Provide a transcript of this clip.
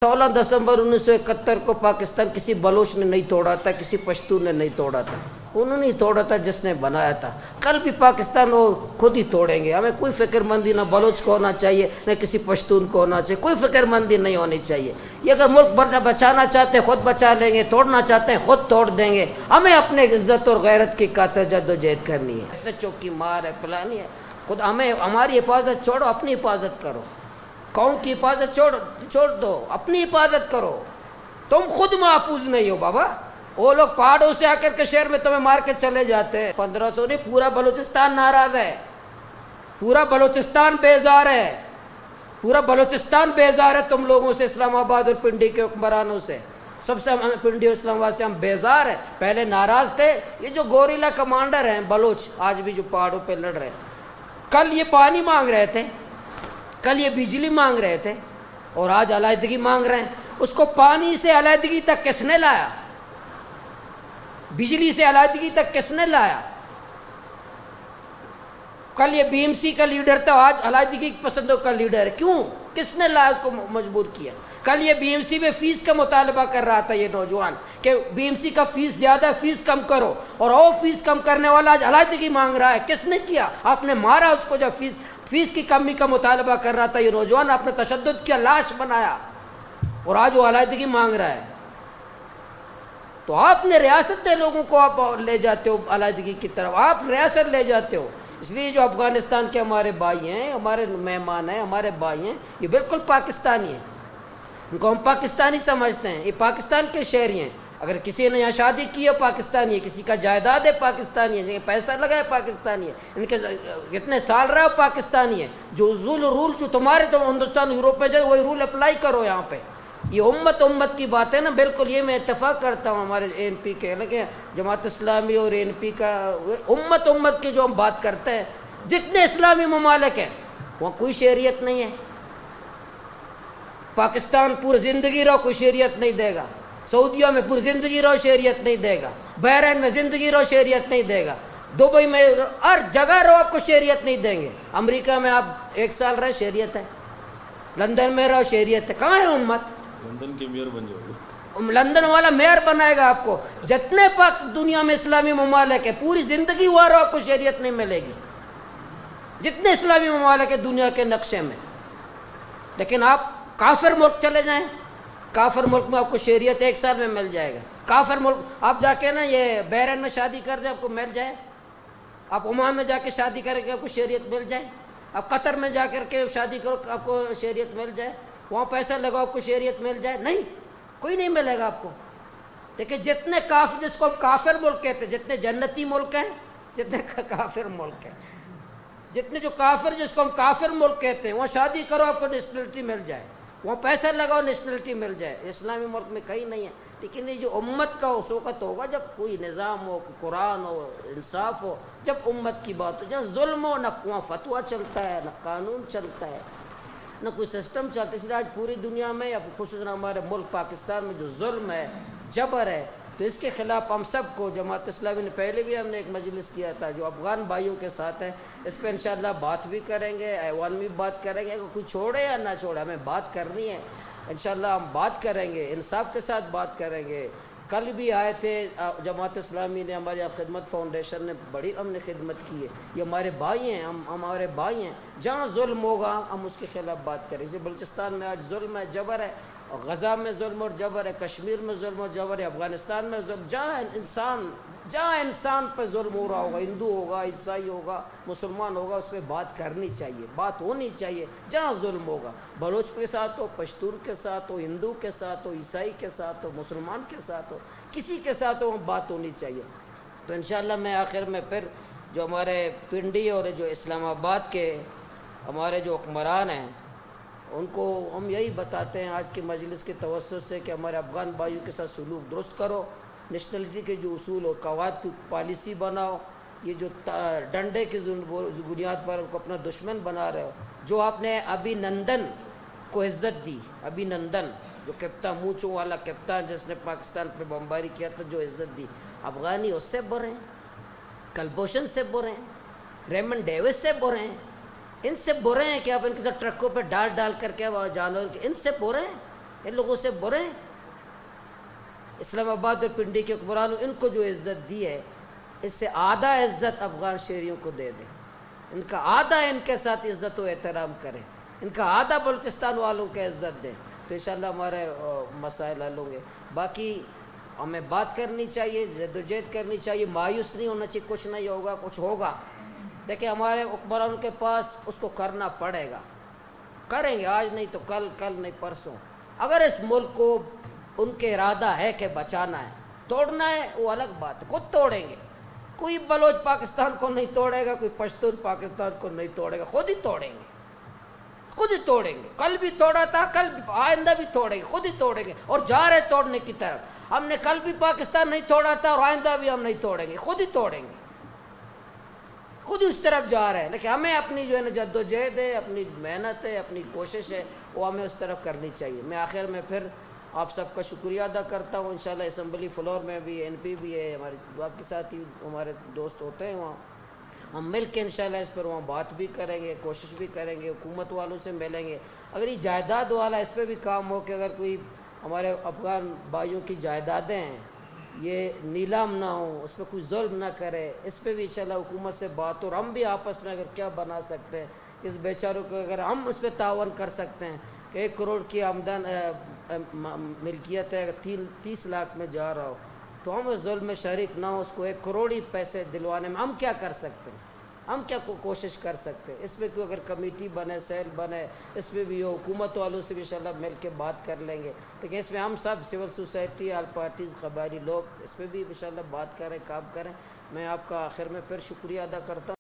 16 دسمبر 1971 کو پاکستان کسی بلوچ نے نہیں توڑا تھا، کسی پشتون نے نہیں توڑا تھا، انہوں نے ہی توڑا تھا جس نے بنایا تھا۔ کل بھی پاکستان وہ خود ہی توڑیں گے۔ ہمیں کوئی فکر مندی نہ بلوچ کو ہونا چاہیے نہ کسی پشتون کو ہونا چاہیے، کوئی فکر مندی نہیں ہونی چاہیے۔ یہ اگر ملک بچانا چاہتے ہیں خود بچا لیں گے، توڑنا چاہتے ہیں خود توڑ دیں گے۔ ہمیں اپنے عزت اور غیرت کی خاطر جدوجہد کرنی ہے۔ ایسے چوکی مار ہے پلانی ہے، خود ہمیں ہماری حفاظت چھوڑو، اپنی حفاظت کرو۔ قوم کی حفاظت چھوڑ دو، اپنی حفاظت کرو۔ تم خود محفوظ نہیں ہو بابا۔ وہ لوگ پہاڑوں سے آ کر کے شہر میں تمہیں مار کے چلے جاتے ہیں۔ 15 تو نہیں، پورا بلوچستان ناراض ہے، پورا بلوچستان بیزار ہے، پورا بلوچستان بیزار ہے تم لوگوں سے، اسلام آباد اور پنڈی کے حکمرانوں سے۔ سب سے ہمیں پنڈی اور اسلام آباد سے ہم بیزار ہیں، پہلے ناراض تھے۔ یہ جو گوریلا کمانڈر ہیں بلوچ، آج بھی جو پہاڑوں پہ لڑ رہے ہیں، کل یہ پانی مانگ رہے تھے، کل یہ بجلی مانگ رہے تھے، اور آج علیحدگی مانگ رہے ہیں۔ اس کو پانی سے علیحدگی تک کس نے لایا؟ بجلی سے علیحدگی تک کس نے لایا؟ کل یہ بی ایم سی کا لیڈر تھا، آج علیحدگی پسندوں کا لیڈر ہے۔ کیوں؟ کس نے لایا؟ اس کو مجبور کیا۔ کل یہ بی ایم سی میں فیس کا مطالبہ کر رہا تھا یہ نوجوان کہ بی ایم سی کا فیس زیادہ ہے، فیس کم کرو، اور وہ فیس کم کرنے والا آج علیحدگی مانگ رہا ہے۔ کس نے کیا؟ آپ نے مارا اس کو جب فیس کی کمی کا مطالبہ کر رہا تھا یہ نوجوان، آپ نے تشدد کیا، لاش بنایا، اور آج وہ علیحدگی مانگ رہا ہے۔ تو آپ نے ریاست کے لوگوں کو آپ لے جاتے ہو علیحدگی کی طرف، آپ ریاست لے جاتے ہو۔ اس لیے جو افغانستان کے ہمارے بھائی ہیں، ہمارے مہمان ہیں، ہمارے بھائی ہیں، یہ بالکل پاکستانی ہیں، ان کو ہم پاکستانی سمجھتے ہیں، یہ پاکستان کے شہری ہیں۔ اگر کسی نے یہاں شادی کی ہے پاکستانی ہے، کسی کا جائیداد ہے پاکستانی ہے، پیسہ لگا ہے پاکستانی ہے، ان کے کتنے سال رہا پاکستانی ہے۔ جو رول جو تمہارے تو ہندوستان یوروپ میں جائے وہی رول اپلائی کرو یہاں پہ۔ یہ امت کی بات ہے نا، بالکل یہ میں اتفاق کرتا ہوں ہمارے اے این پی کے، لیکن جماعت اسلامی اور اے این پی کا امت کی جو ہم بات کرتے ہیں، جتنے اسلامی ممالک ہیں وہاں کوئی شریعت نہیں ہے۔ پاکستان پوری زندگی رہو کوئی شریعت نہیں دے گا، سعودیہ میں پوری زندگی رہو شریعت نہیں دے گا، بحرین میں زندگی رہو شریعت نہیں دے گا، دبئی میں ہر جگہ رہو آپ کو شریعت نہیں دیں گے۔ امریکہ میں آپ 1 سال رہے شریعت ہے، لندن میں رہو شریعت ہے۔ کہاں ہے امت؟ لندن کے میئر بن جاؤ، لندن والا میئر بنائے گا آپ کو۔ جتنے پاک دنیا میں اسلامی ممالک ہے پوری زندگی وہاں رہو آپ کو شریعت نہیں ملے گی، جتنے اسلامی ممالک ہے دنیا کے نقشے میں۔ لیکن آپ کافر ملک چلے جائیں، کافر ملک میں آپ کو شریعت 1 سال میں مل جائے گا۔ کافر ملک آپ جا کے نا یہ بحرین میں شادی کر دیں آپ کو مل جائے، آپ عمان میں جا کے شادی کریں کہ آپ کو شریعت مل جائے، آپ قطر میں جا کر کے شادی کرو آپ کو شریعت مل جائے، وہاں پیسہ لگاؤ آپ کو شریعت مل جائے، نہیں، کوئی نہیں ملے گا آپ کو۔ لیکن جتنے کافر، جس کو ہم کافر ملک کہتے ہیں، جتنے جنتی ملک ہیں، جتنے کافر ملک ہیں، جتنے جو کافر جس کو ہم کافر ملک کہتے ہیں، وہاں شادی کرو آپ کو نیشنلٹی مل جائے، وہاں پیسہ لگاؤ نیشنلٹی مل جائے۔ اسلامی ملک میں کہیں نہیں ہے۔ لیکن یہ جو امت کا اس وقت ہوگا جب کوئی نظام ہو، قرآن ہو، انصاف ہو، جب امت کی بات ہو، جہاں ظلم ہو، نہ وہاں فتویٰ چلتا ہے، نہ قانون چلتا ہے، نہ کوئی سسٹم چلتا ہے۔ اس لیے آج پوری دنیا میں، اب خصوصاً ہمارے ملک پاکستان میں جو ظلم ہے، جبر ہے، تو اس کے خلاف ہم سب کو، جماعت اسلامی نے پہلے بھی ہم نے ایک مجلس کیا تھا جو افغان بھائیوں کے ساتھ ہے، اس پہ انشاءاللہ بات بھی کریں گے، ایوان میں بھی بات کریں گے، کوئی چھوڑے یا نہ چھوڑے ہمیں بات کرنی ہے۔ انشاءاللہ ہم بات کریں گے، انصاف کے ساتھ بات کریں گے۔ کل بھی آئے تھے جماعت اسلامی نے، ہماری خدمت فاؤنڈیشن نے بڑی ہم نے خدمت کی ہے، یہ ہمارے بھائی ہیں، ہم ہمارے بھائی ہیں۔ جہاں ظلم ہوگا ہم اس کے خلاف بات کریں۔ جیسے بلوچستان میں آج ظلم ہے، جبر ہے، اور غزہ میں ظلم اور جبر ہے، کشمیر میں ظلم اور جبر ہے، افغانستان میں ظلم، جہاں انسان پہ ظلم ہو رہا ہوگا، ہندو ہوگا، عیسائی ہوگا، مسلمان ہوگا، اس پہ بات کرنی چاہیے، بات ہونی چاہیے۔ جہاں ظلم ہوگا، بلوچ کے ساتھ ہو، پشتون کے ساتھ ہو، ہندو کے ساتھ ہو، عیسائی کے ساتھ ہو، مسلمان کے ساتھ ہو، کسی کے ساتھ ہو، بات ہونی چاہیے۔ تو انشاءاللہ میں آخر میں پھر جو ہمارے پنڈی اور جو اسلام آباد کے ہمارے جو حکمران ہیں ان کو ہم یہی بتاتے ہیں آج کی مجلس کے توسط سے کہ ہمارے افغان بھائیوں کے ساتھ سلوک درست کرو، نیشنلٹی کے جو اصول اور قواعد کی پالیسی بناؤ، یہ جو ڈنڈے کی بنیاد پر کو اپنا دشمن بنا رہے ہو، جو آپ نے ابھی نندن کو عزت دی، ابھی نندن جو کپتان مونچھوں والا کپتان جس نے پاکستان پہ بمباری کیا تھا، جو عزت دی، افغانی اس سے برے ہیں، کلبھوشن سے برے ہیں، ریمن ڈیوس سے برے ہیں، ان سے برے ہیں کہ آپ ان کے ساتھ ٹرکوں پہ ڈال کر کے جانور ان سے برے ہیں۔ ان لوگوں سے برے ہیں؟ اسلام آباد اور پنڈی کے حکمرانوں ان کو جو عزت دی ہے اس سے آدھا عزت افغان شہریوں کو دے دیں، ان کا آدھا ان کے ساتھ عزت و احترام کریں، ان کا آدھا بلوچستان والوں کے عزت دیں، تو انشاءاللہ ہمارے مسائل حل ہوں گے۔ باقی ہمیں بات کرنی چاہیے، جدوجہد کرنی چاہیے، مایوس نہیں ہونا چاہیے، کچھ نہیں ہوگا، کچھ ہوگا۔ دیکھیں ہمارے حکمرانوں کے پاس اس کو کرنا پڑے گا، کریں گے، آج نہیں تو کل، کل نہیں پرسوں۔ اگر اس ملک کو ان کے ارادہ ہے کہ بچانا ہے، توڑنا ہے وہ الگ بات ہے، خود توڑیں گے۔ کوئی بلوچ پاکستان کو نہیں توڑے گا، کوئی پشتون پاکستان کو نہیں توڑے گا، خود ہی توڑیں گے، خود ہی توڑیں گے۔ کل بھی توڑا تھا، کل آئندہ بھی توڑیں گے، خود ہی توڑیں گے، اور جا رہے توڑنے کی طرف۔ ہم نے کل بھی پاکستان نہیں توڑا تھا اور آئندہ بھی ہم نہیں توڑیں گے، خود ہی توڑیں گے، خود ہی اس طرف جا رہے ہیں۔ لیکن ہمیں اپنی جو ہے نا جدوجہد ہے، اپنی محنت ہے، اپنی کوشش ہے، وہ ہمیں اس طرف کرنی چاہیے۔ میں آخر میں پھر آپ سب کا شکریہ ادا کرتا ہوں۔ انشاءاللہ اسمبلی فلور میں بھی این پی بھی ہے، ہمارے باقی ساتھی ہمارے دوست ہوتے ہیں وہاں، ہم مل کے انشاءاللہ اس پر وہاں بات بھی کریں گے، کوشش بھی کریں گے، حکومت والوں سے ملیں گے۔ اگر یہ جائیداد والا اس پہ بھی کام ہو کہ اگر کوئی ہمارے افغان بھائیوں کی جائیدادیں ہیں یہ نیلام نہ ہو، اس پہ کوئی ظلم نہ کرے، اس پہ بھی انشاءاللہ حکومت سے بات ہو، اور ہم بھی آپس میں اگر کیا بنا سکتے ہیں اس بیچاروں کو، اگر ہم اس پہ تعاون کر سکتے ہیں کہ 1 کروڑ کی آمدن ملکیت ہے، اگر 30 لاکھ میں جا رہا ہو تو ہم اس ظلم میں شریک نہ ہو، اس کو 1 کروڑ ہی پیسے دلوانے میں ہم کیا کر سکتے ہیں، ہم کیا کوشش کر سکتے ہیں۔ اس پہ کوئی اگر کمیٹی بنے، سیل بنے، اس پہ بھی حکومت والوں سے بھی انشاءاللہ مل کے بات کر لیں گے، لیکن اس میں ہم سب سول سوسائٹی، آل پارٹیز، قبائلی لوگ اس پہ بھی انشاءاللہ بات کریں، کام کریں۔ میں آپ کا آخر میں پھر شکریہ ادا کرتا ہوں۔